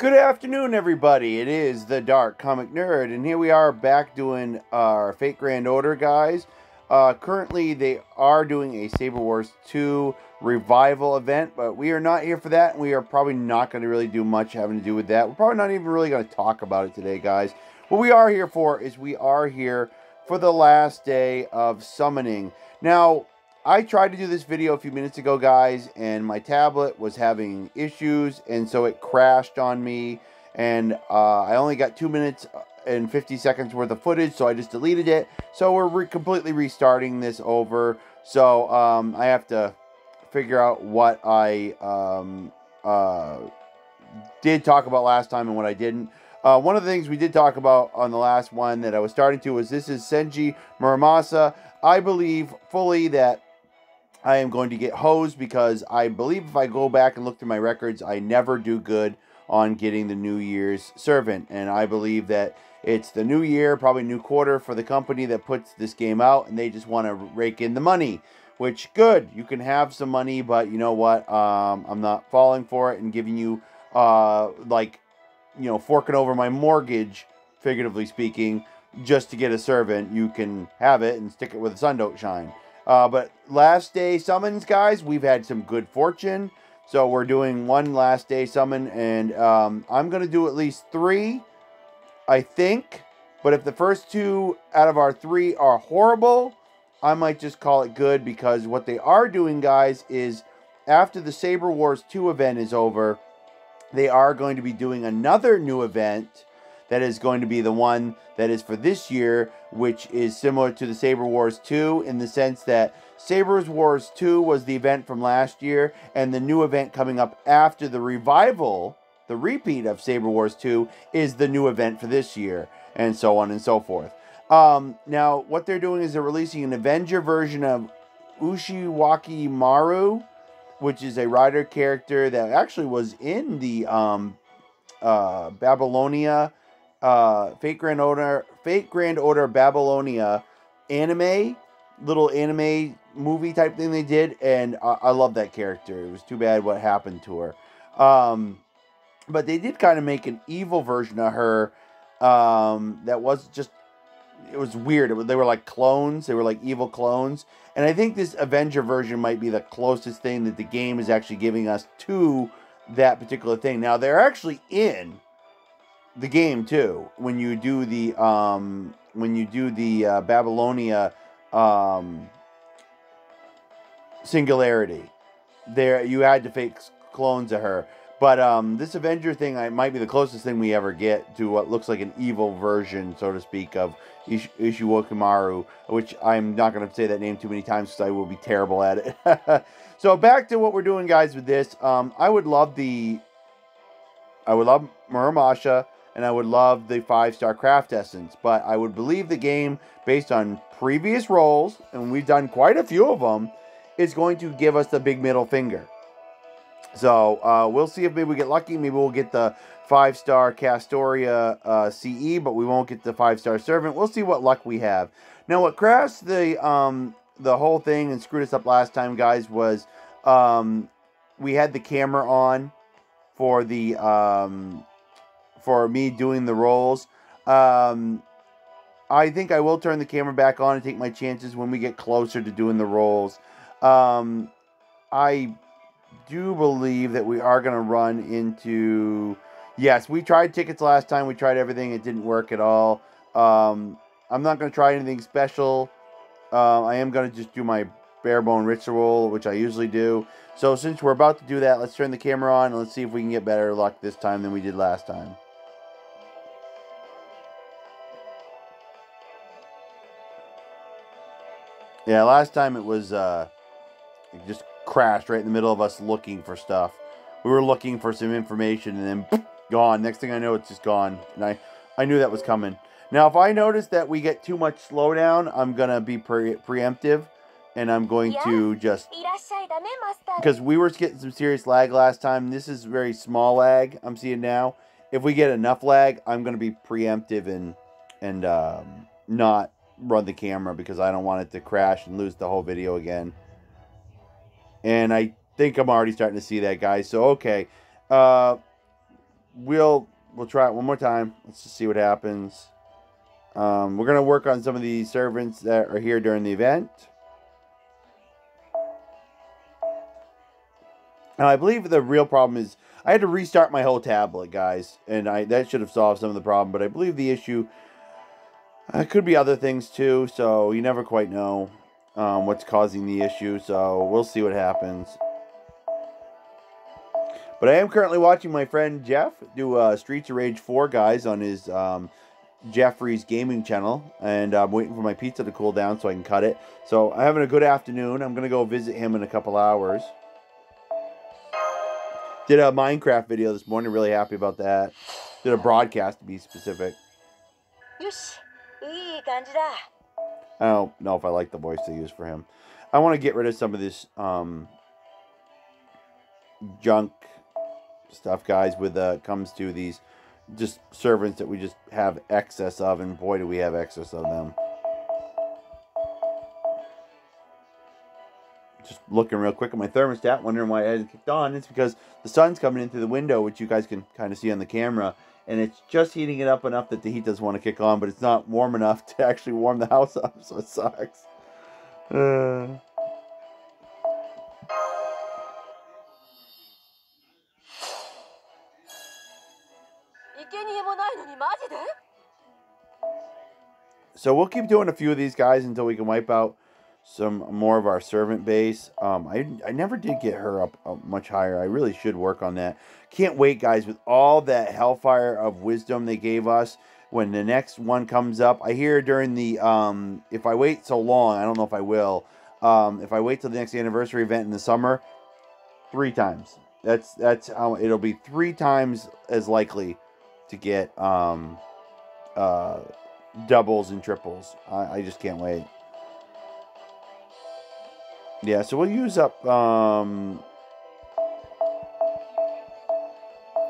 Good afternoon, everybody. It is the Dark Comic Nerd, and here we are back doing our Fate Grand Order, guys. Currently, they are doing a Saber Wars 2 revival event, but we are not here for that, and we are probably not going to really do much having to do with that. We're probably not even really going to talk about it today, guys. What we are here for is we are here for the last day of summoning. Now, I tried to do this video a few minutes ago, guys, and my tablet was having issues, and so it crashed on me, and I only got 2 minutes and 50 seconds worth of footage, so I just deleted it. So we're completely restarting this over, so I have to figure out what I did talk about last time and what I didn't. One of the things we did talk about on the last one that I was starting to was this is Senji Muramasa. I believe fully that I am going to get hosed because I believe if I go back and look through my records, I never do good on getting the New Year's Servant. And I believe that it's the new year, probably new quarter for the company that puts this game out, and they just want to rake in the money. Which, good, you can have some money, but you know what? I'm not falling for it and giving you, forking over my mortgage, figuratively speaking, just to get a servant. You can have it and stick it where the sun don't shine. But last day summons, guys, we've had some good fortune. So we're doing one last day summon, and I'm going to do at least 3, I think. But if the first 2 out of our 3 are horrible, I might just call it good, because what they are doing, guys, is after the Saber Wars 2 event is over, they are going to be doing another new event that is going to be the one that is for this year, which is similar to the Saber Wars 2 in the sense that Saber Wars 2 was the event from last year, and the new event coming up after the revival, the repeat of Saber Wars 2, is the new event for this year, and so on and so forth. Now, what they're doing is they're releasing an Avenger version of Ushiwaki Maru, which is a rider character that actually was in the Babylonia Fate Grand Order Babylonia little anime movie type thing they did, and I love that character. It was too bad what happened to her. But they did kind of make an evil version of her that was just, it was weird. They were like clones. They were like evil clones. And I think this Avenger version might be the closest thing that the game is actually giving us to that particular thing. Now, they're actually in the game too when you do the Babylonia Singularity. There you had to fake clones of her, but this Avenger thing might be the closest thing we ever get to what looks like an evil version, so to speak, of Ishiwokimaru, which I'm not going to say that name too many times because I will be terrible at it. So back to what we're doing, guys, with this. I would love Muramasa, and I would love the 5-star craft essence, but I would believe the game, based on previous rolls, and we've done quite a few of them, is going to give us the big middle finger. So we'll see if maybe we get lucky. Maybe we'll get the 5-star Castoria CE, but we won't get the 5-star Servant. We'll see what luck we have. Now, what crashed the whole thing and screwed us up last time, guys, was we had the camera on for the for me doing the rolls. I think I will turn the camera back on and take my chances when we get closer to doing the rolls. I do believe that we are going to run into... Yes, we tried tickets last time. We tried everything. It didn't work at all. I'm not going to try anything special. I am going to just do my bare bone ritual, which I usually do. So since we're about to do that, let's turn the camera on and let's see if we can get better luck this time than we did last time. Yeah, last time it was, it just crashed right in the middle of us looking for stuff. We were looking for some information and then gone. Next thing I know, it's just gone. And I knew that was coming. Now, if I notice that we get too much slowdown, I'm going to be preemptive. And I'm going to just... Because we were getting some serious lag last time. This is very small lag I'm seeing now. If we get enough lag, I'm going to be preemptive and not run the camera because I don't want it to crash and lose the whole video again. And I think I'm already starting to see that, guys. So, okay. we'll try it one more time. Let's just see what happens. We're gonna work on some of the servants that are here during the event. Now, I believe the real problem is I had to restart my whole tablet, guys, and that should have solved some of the problem. But I believe the issue could be other things too. So you never quite know what's causing the issue. So we'll see what happens. But I am currently watching my friend Jeff do Streets of Rage 4, guys, on his Jeffrey's gaming channel, and I'm waiting for my pizza to cool down so I can cut it. So I'm having a good afternoon. I'm gonna go visit him in a couple hours. Did a Minecraft video this morning. Really happy about that. Did a broadcast, to be specific. I don't know if I like the voice they use for him. I want to get rid of some of this junk stuff, guys, with comes to these just servants that we just have excess of, and boy, do we have excess of them. Just looking real quick at my thermostat, wondering why it hasn't kicked on. It's because the sun's coming in through the window, which you guys can kind of see on the camera, and it's just heating it up enough that the heat doesn't want to kick on, but it's not warm enough to actually warm the house up, so it sucks. So we'll keep doing a few of these guys until we can wipe out some more of our servant base. I never did get her up much higher. I really should work on that. Can't wait, guys, with all that Hellfire of Wisdom they gave us. When the next one comes up, I hear during the if I wait so long, I don't know if I will. If I wait till the next anniversary event in the summer, 3 times. That's how it'll be 3 times as likely to get doubles and triples. I just can't wait. Yeah, so we'll use up a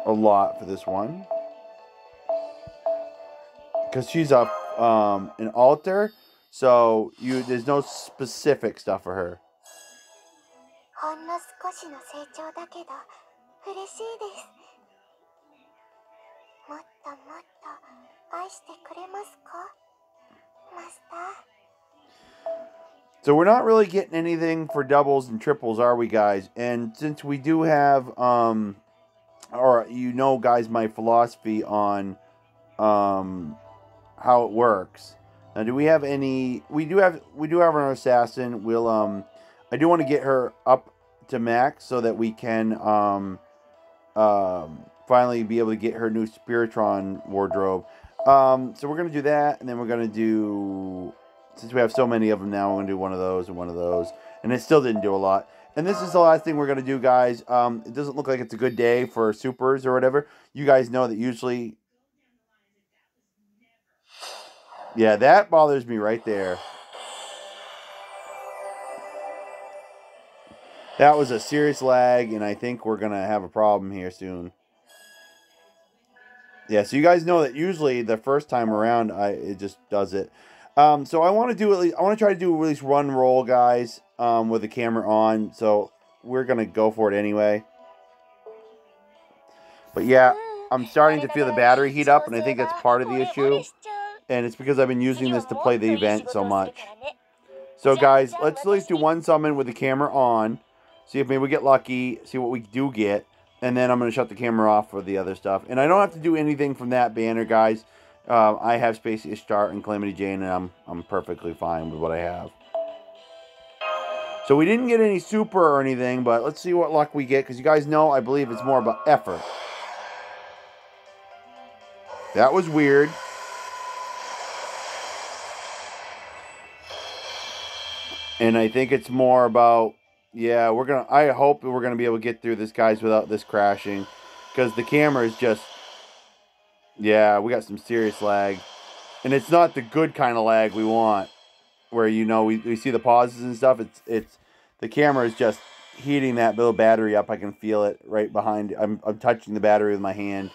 lot for this one, because she's up an altar, so there's no specific stuff for her. So we're not really getting anything for doubles and triples, are we, guys? And since we do have, or you know, guys, my philosophy on how it works. Now, do we have any? We do have our assassin. We'll I do want to get her up to max so that we can finally be able to get her new Spiritron wardrobe. So we're gonna do that, and then we're gonna do. Since we have so many of them now, we're going to do one of those and one of those. And it still didn't do a lot. And this is the last thing we're going to do, guys. It doesn't look like it's a good day for supers or whatever. You guys know that usually... Yeah, that bothers me right there. That was a serious lag, and I think we're going to have a problem here soon. Yeah, so you guys know that usually the first time around, it just does it. So I want to do I want to try to do at least one roll, guys, with the camera on. So we're gonna go for it anyway. But yeah, I'm starting to feel the battery heat up, and I think that's part of the issue. And it's because I've been using this to play the event so much. So guys, let's at least do one summon with the camera on. See if maybe we get lucky. See what we do get. And then I'm going to shut the camera off for the other stuff. And I don't have to do anything from that banner, guys. I have Space Ishtar and Calamity Jane, and I'm perfectly fine with what I have. So we didn't get any super or anything, but let's see what luck we get, because you guys know I believe it's more about effort. That was weird. And I think it's more about, yeah, I hope we're gonna be able to get through this, guys, without this crashing, because the camera is just, yeah, we got some serious lag. And it's not the good kind of lag we want, where, you know, we see the pauses and stuff. It's the camera is just heating that little battery up. I can feel it right behind. I'm touching the battery with my hand.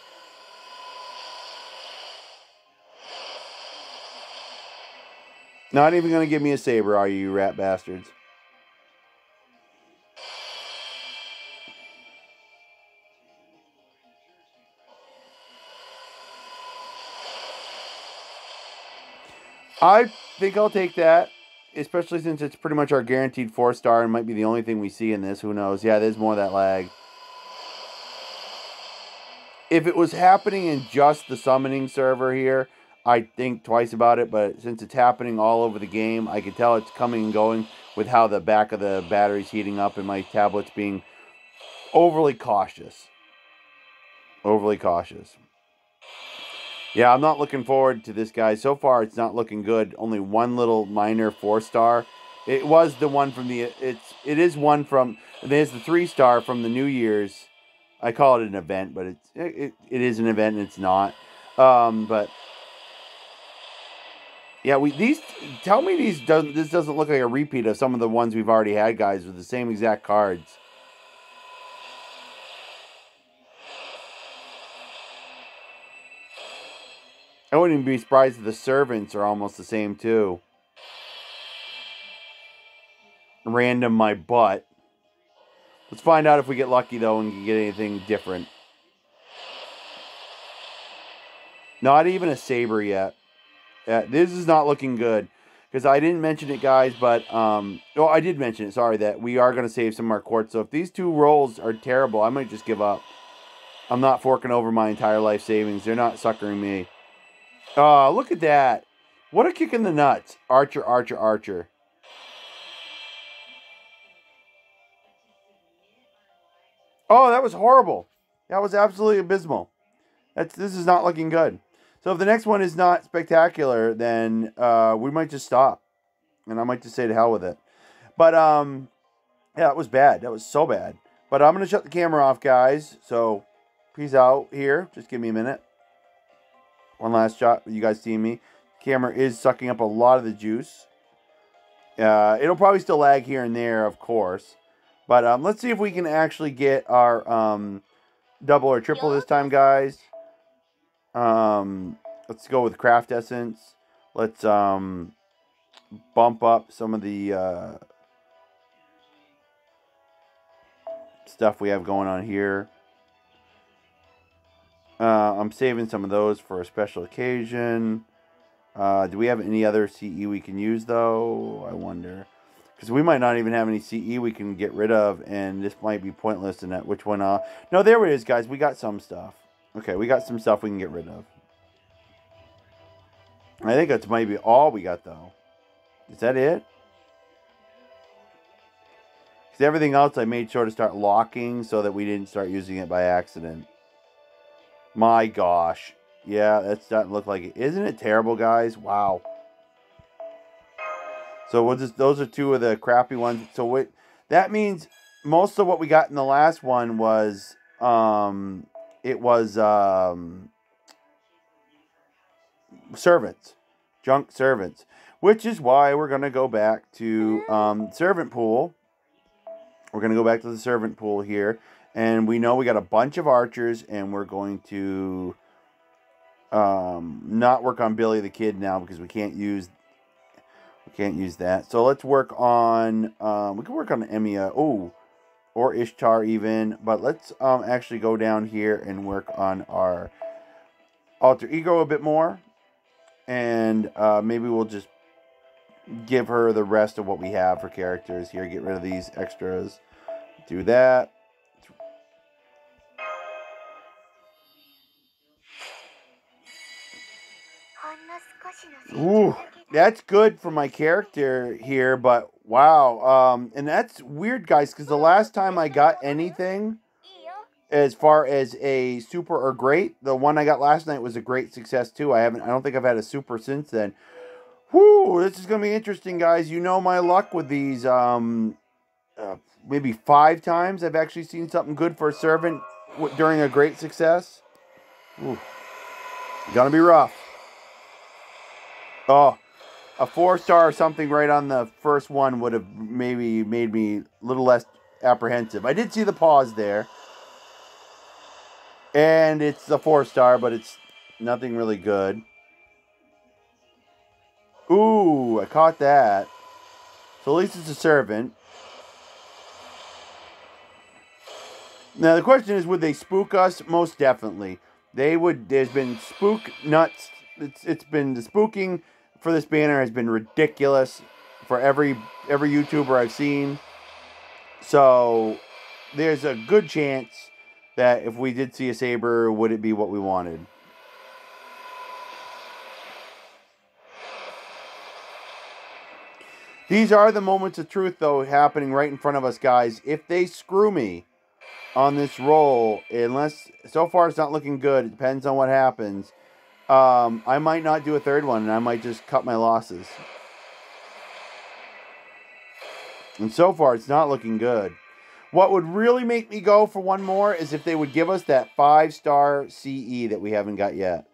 Not even going to give me a saber, are you rat bastards? I think I'll take that, especially since it's pretty much our guaranteed 4-star and might be the only thing we see in this. Who knows? Yeah, there's more of that lag. If it was happening in just the summoning server here, I'd think twice about it, but since it's happening all over the game, I can tell it's coming and going with how the back of the battery's heating up and my tablet's being overly cautious. Overly cautious. Yeah, I'm not looking forward to this, guys. So far, it's not looking good. Only one little minor 4-star. It was the one from the... It is one from... There's the 3-star from the New Year's. I call it an event, but it is an event and it's not. But... Yeah, tell me this doesn't look like a repeat of some of the ones we've already had, guys, with the same exact cards. I wouldn't even be surprised if the servants are almost the same, too. Random my butt. Let's find out if we get lucky, though, and can get anything different. Not even a saber yet. This is not looking good. Because I didn't mention it, guys, but... Oh, I did mention it, sorry, that we are going to save some of our quartz. So if these two rolls are terrible, I might just give up. I'm not forking over my entire life savings. They're not suckering me. Oh, look at that. What a kick in the nuts. Archer, Archer, Archer. Oh, that was horrible. That was absolutely abysmal. This is not looking good. So if the next one is not spectacular, then we might just stop. And I might just say to hell with it. But, yeah, it was bad. That was so bad. But I'm going to shut the camera off, guys. So, peace out here. Just give me a minute. One last shot. You guys see me. The camera is sucking up a lot of the juice. It'll probably still lag here and there, of course. But let's see if we can actually get our double or triple this time, guys. Let's go with Craft Essence. Let's bump up some of the stuff we have going on here. I'm saving some of those for a special occasion. Do we have any other CE we can use, though? I wonder. Because we might not even have any CE we can get rid of, and this might be pointless in that. Which one? No, there it is, guys. We got some stuff. Okay, we got some stuff we can get rid of. I think that's maybe all we got, though. Is that it? Because everything else I made sure to start locking so that we didn't start using it by accident. My gosh. Yeah, that's starting to look like it. Isn't it terrible, guys? Wow. So those are two of the crappy ones. So that means most of what we got in the last one was servants. Junk servants. Which is why we're going to go back to servant pool. We're going to go back to the servant pool here. And we know we got a bunch of archers, and we're going to not work on Billy the Kid now because we can't use that. So let's work on we can work on Emiya, or Ishtar even, but let's actually go down here and work on our alter ego a bit more, and maybe we'll just give her the rest of what we have for characters here. Get rid of these extras. Do that. Ooh, that's good for my character here, but wow. And that's weird, guys, because the last time I got anything as far as a super or great, the one I got last night was a great success too. I don't think I've had a super since then. Whoo, this is going to be interesting, guys. You know my luck with these. Maybe 5 times I've actually seen something good for a servant during a great success. Ooh, gonna be rough. Oh, a 4-star or something right on the first one would have maybe made me a little less apprehensive. I did see the pause there. And it's a 4-star, but it's nothing really good. Ooh, I caught that. So at least it's a servant. Now the question is, would they spook us? Most definitely. They would. There's been spook nuts. It's been the spooking for this banner has been ridiculous for every YouTuber I've seen. So there's a good chance that if we did see a saber, would it be what we wanted? These are the moments of truth, though, happening right in front of us, guys. If they screw me on this roll, unless, so far it's not looking good, it depends on what happens, I might not do a third one, and I might just cut my losses. And so far, it's not looking good. What would really make me go for one more is if they would give us that 5-star CE that we haven't got yet.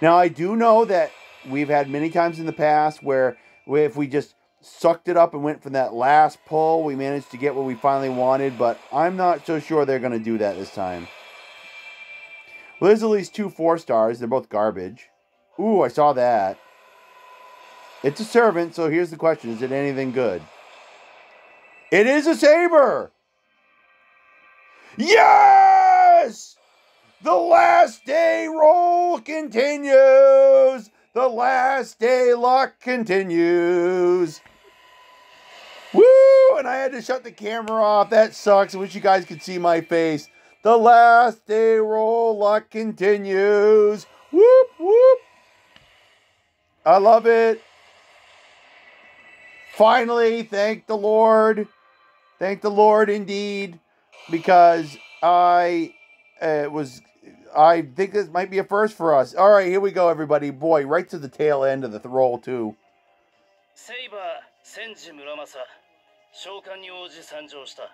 Now, I do know that we've had many times in the past where if we just sucked it up and went from that last pull, we managed to get what we finally wanted, but I'm not so sure they're going to do that this time. Well, there's at least 2 4-stars. They're both garbage. Ooh, I saw that. It's a servant, so here's the question. Is it anything good? It is a saber! Yes! The last day roll continues! The last day luck continues! Woo! And I had to shut the camera off. That sucks. I wish you guys could see my face. The last day roll luck continues. Whoop, whoop. I love it. Finally, thank the Lord. Thank the Lord indeed. Because I think this might be a first for us. All right, here we go, everybody. Boy, right to the tail end of the roll, too. Saber Senji Muramasa, Shokan ni Oji sanjou shita.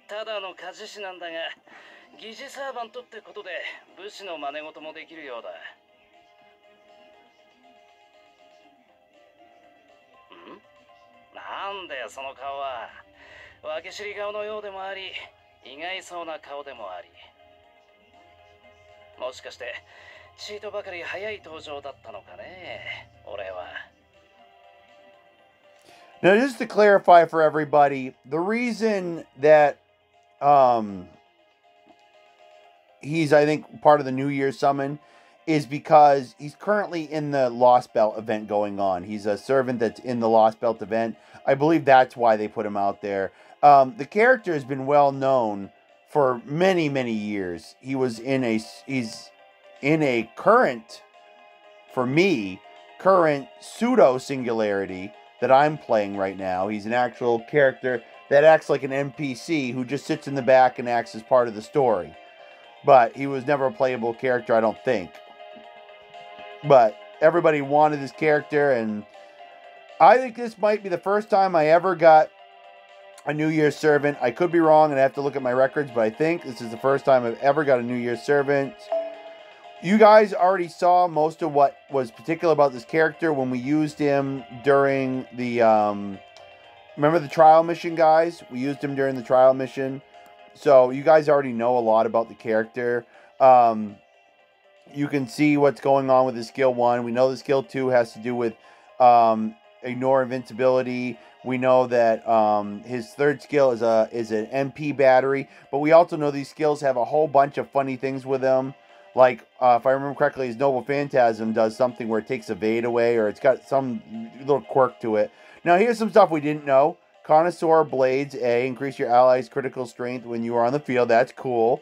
ただの鍛冶師なんだが、疑似サーバントってことで武士の真似事もできるようだ。ん？なんだよその顔は。分け知り顔のようでもあり、意外そうな顔でもあり。もしかしてチートばかり早い登場だったのかね、俺は。Now, just to clarify for everybody, the reason that he's, I think, part of the New Year's summon is because he's currently in the Lost Belt event going on. He's a servant that's in the Lost Belt event. I believe that's why they put him out there. The character has been well known for many, many years. He's in a current, for me, current pseudo singularity that I'm playing right now. He's an actual character that acts like an NPC who just sits in the back and acts as part of the story. But he was never a playable character, I don't think. But everybody wanted this character, and I think this might be the first time I ever got a New Year's servant. I could be wrong, and I have to look at my records, but I think this is the first time I've ever got a New Year's servant. You guys already saw most of what was particular about this character when we used him during the, remember the trial mission, guys? We used him during the trial mission. So you guys already know a lot about the character. You can see what's going on with his skill 1. We know the skill 2 has to do with ignore invincibility. We know that his third skill is an MP battery. But we also know these skills have a whole bunch of funny things with them. Like, if I remember correctly, his Noble Phantasm does something where it takes evade away, or it's got some little quirk to it. Now, here's some stuff we didn't know. Connoisseur Blades A, increase your allies' critical strength when you are on the field. That's cool.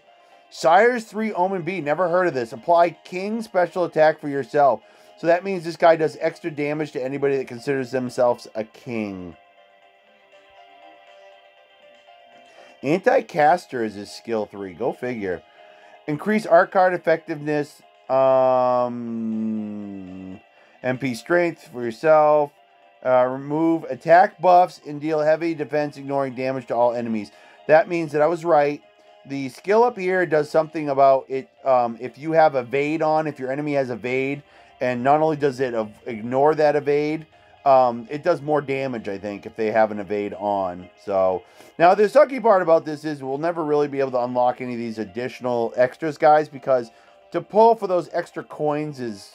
Sire's 3 Omen B, never heard of this. Apply King special attack for yourself. So that means this guy does extra damage to anybody that considers themselves a king. Anti-caster is his skill 3. Go figure. Increase art card effectiveness. MP strength for yourself. Remove attack buffs and deal heavy defense, ignoring damage to all enemies. That means that I was right. The skill up here does something about it. If you have evade on, if your enemy has evade, and not only does it ignore that evade, it does more damage, I think, if they have an evade on. So, now the sucky part about this is we'll never really be able to unlock any of these additional extras, guys, because to pull for those extra coins it's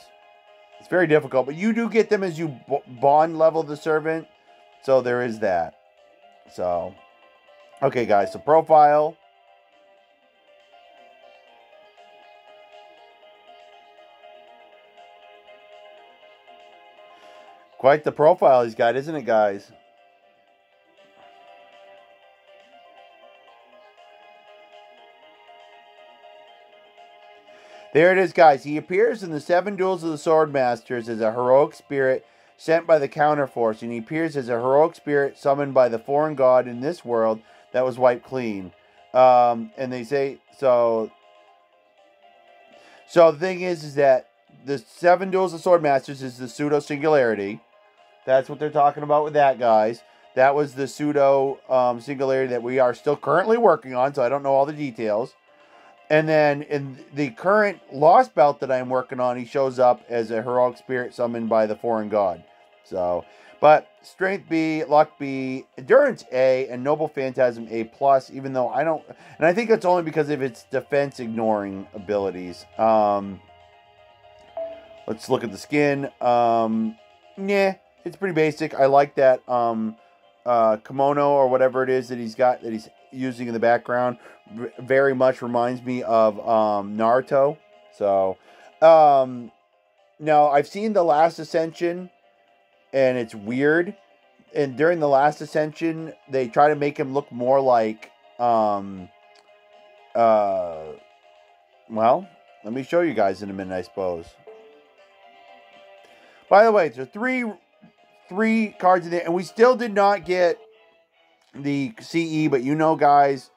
very difficult. But you do get them as you bond level the servant, so there is that. So, Okay, guys, so profile. Quite the profile he's got, isn't it, guys? There it is, guys. He appears in the Seven Duels of the Sword Masters as a heroic spirit sent by the Counterforce, and he appears as a heroic spirit summoned by the foreign god in this world that was wiped clean. And they say so. So the thing is that the Seven Duels of Sword Masters is the pseudo singularity. That's what they're talking about with that, guys. That was the pseudo singularity that we are still currently working on, so I don't know all the details. And then in the current Lost Belt that I'm working on, he shows up as a heroic spirit summoned by the foreign god. So, but Strength B, Luck B, Endurance A, and Noble Phantasm A plus. Even though I don't, and I think it's only because of its defense ignoring abilities. Let's look at the skin. Yeah, it's pretty basic. I like that kimono or whatever it is that he's got that he's using in the background. Very much reminds me of Naruto. So, now I've seen The Last Ascension, and it's weird. And during The Last Ascension, they try to make him look more like, well, let me show you guys in a minute, I suppose. By the way, there's three cards in there, and we still did not get the CE, but you know, guys,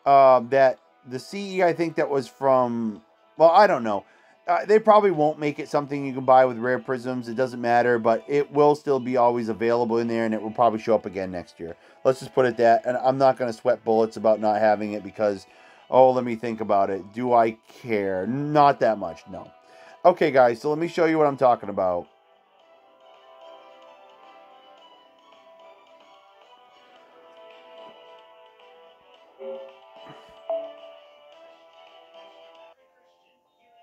that the CE, I think that was from, well, I don't know. They probably won't make it something you can buy with rare prisms. It doesn't matter, but it will still be always available in there, and it will probably show up again next year. Let's just put it that. And I'm not going to sweat bullets about not having it because, oh, let me think about it. Do I care? Not that much, no. Okay, guys, so let me show you what I'm talking about.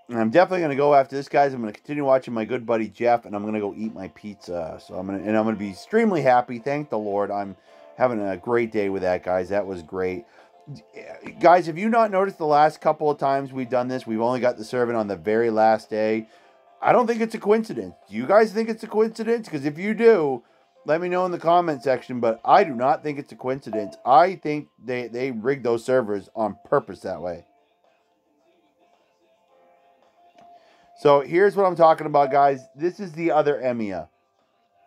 And I'm definitely going to go after this, guys. I'm going to continue watching my good buddy Jeff, and I'm going to go eat my pizza. So I'm going to be extremely happy. Thank the Lord. I'm having a great day with that, guys. That was great. Guys, have you not noticed the last couple of times we've done this, we've only got the servant on the very last day? I don't think it's a coincidence. Do you guys think it's a coincidence? Because if you do, let me know in the comment section. But I do not think it's a coincidence. I think they rigged those servers on purpose that way. So here's what I'm talking about, guys. This is the other Emiya.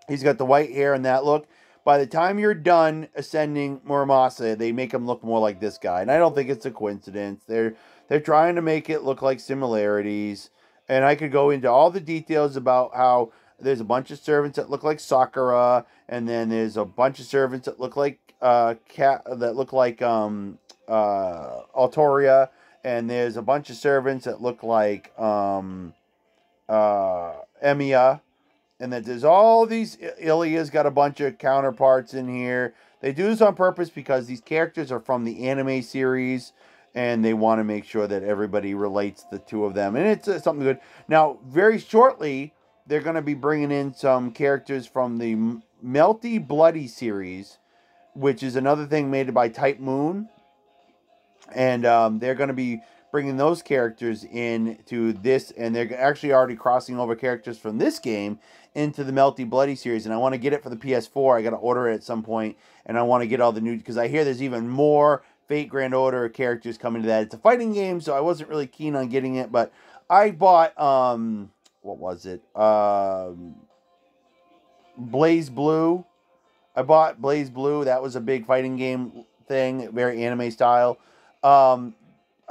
He's got the white hair and that look. By the time you're done ascending Muramasa, they make him look more like this guy. And I don't think it's a coincidence. They're trying to make it look like similarities. And I could go into all the details about how there's a bunch of servants that look like Sakura, and then there's a bunch of servants that look like Altoria, and there's a bunch of servants that look like Emiya, and that there's all these. Ilya's got a bunch of counterparts in here. They do this on purpose because these characters are from the anime series, and they want to make sure that everybody relates the two of them, and it's something good. Now, very shortly, they're going to be bringing in some characters from the Melty Bloody series, which is another thing made by Type Moon, and they're going to be bringing those characters into this, and they're actually already crossing over characters from this game into the Melty Bloody series, and I want to get it for the PS4. I got to order it at some point, and I want to get all the new, because I hear there's even more Fate Grand Order characters coming to that. It's a fighting game, so I wasn't really keen on getting it, but I bought, what was it? Blaze Blue. I bought Blaze Blue. That was a big fighting game thing, very anime style.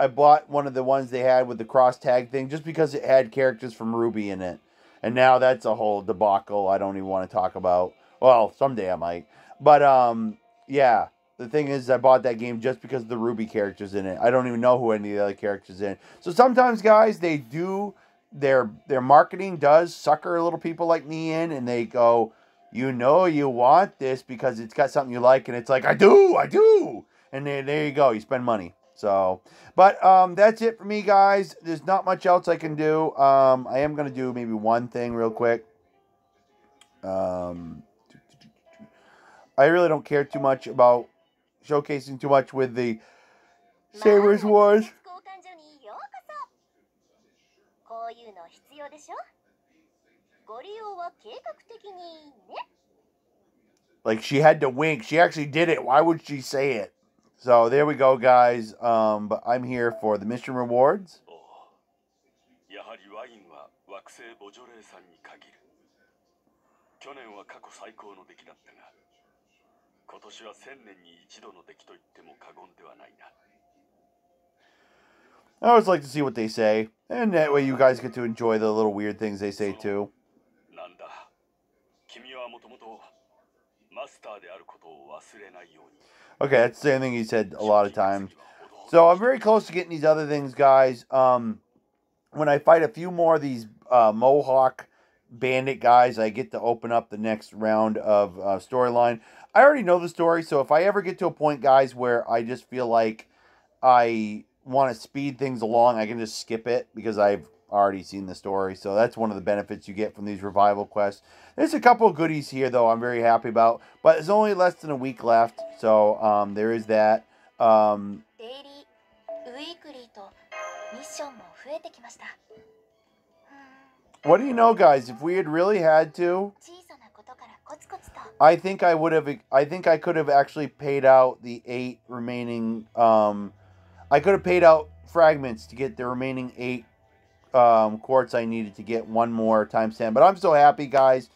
I bought one of the ones they had with the cross tag thing just because it had characters from Ruby in it. And now that's a whole debacle I don't even want to talk about. Well, someday I might. But yeah, the thing is I bought that game just because of the Ruby characters in it. I don't even know who any of the other characters in. So sometimes, guys, they do their marketing does sucker little people like me in, and they go, you know you want this because it's got something you like, and it's like, I do. And then there you go, you spend money. So, but that's it for me, guys. There's not much else I can do. I am going to do maybe one thing real quick. I really don't care too much about showcasing too much with the Sabers Wars. こういうの必要でしょ。ご利用は計画的にね。 Like she had to wink. She actually did it. Why would she say it? So there we go, guys. But I'm here for the mission rewards. やはりワインは惑星ボジョレーさんに限る。去年は過去最高の出来だったが、今年は1000年に一度の出来と言っても過言ではないな。 I always like to see what they say, and that way you guys get to enjoy the little weird things they say too. なんだ。君はもともとマスターであることを忘れないように。 Okay, that's the same thing he said a lot of times. So I'm very close to getting these other things, guys. When I fight a few more of these Mohawk bandit guys, I get to open up the next round of storyline. I already know the story, so if I ever get to a point, guys, where I just feel like I want to speed things along, I can just skip it because I've already seen the story. So that's one of the benefits you get from these revival quests. There's a couple of goodies here, though, I'm very happy about. But there's only less than a week left, so there is that. デイリー、ウィークリーとミッションも増えてきました。 What do you know, guys? If we had really had to, 小さなことからコツコツと。 I think I could have actually paid out the 8 remaining. I could have paid out fragments to get the remaining 8 quartz I needed to get one more times 10. But I'm so happy, guys.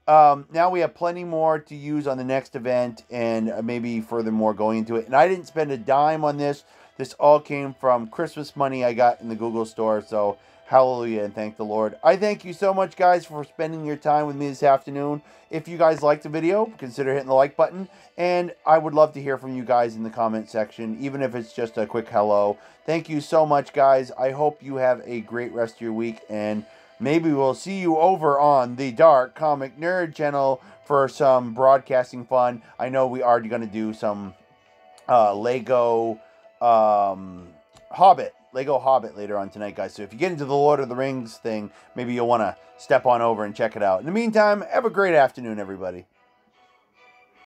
Now we have plenty more to use on the next event, and maybe furthermore going into it. And I didn't spend a dime on this. This all came from Christmas money I got in the Google store. So hallelujah and thank the Lord. I thank you so much, guys, for spending your time with me this afternoon. If you guys liked the video, consider hitting the like button. And I would love to hear from you guys in the comment section, even if it's just a quick hello. Thank you so much, guys. I hope you have a great rest of your week. And maybe we'll see you over on the Dark Comic Nerd channel for some broadcasting fun. I know we are going to do some Lego Hobbit later on tonight, guys. So if you get into the Lord of the Rings thing, maybe you'll want to step on over and check it out. In the meantime, have a great afternoon, everybody.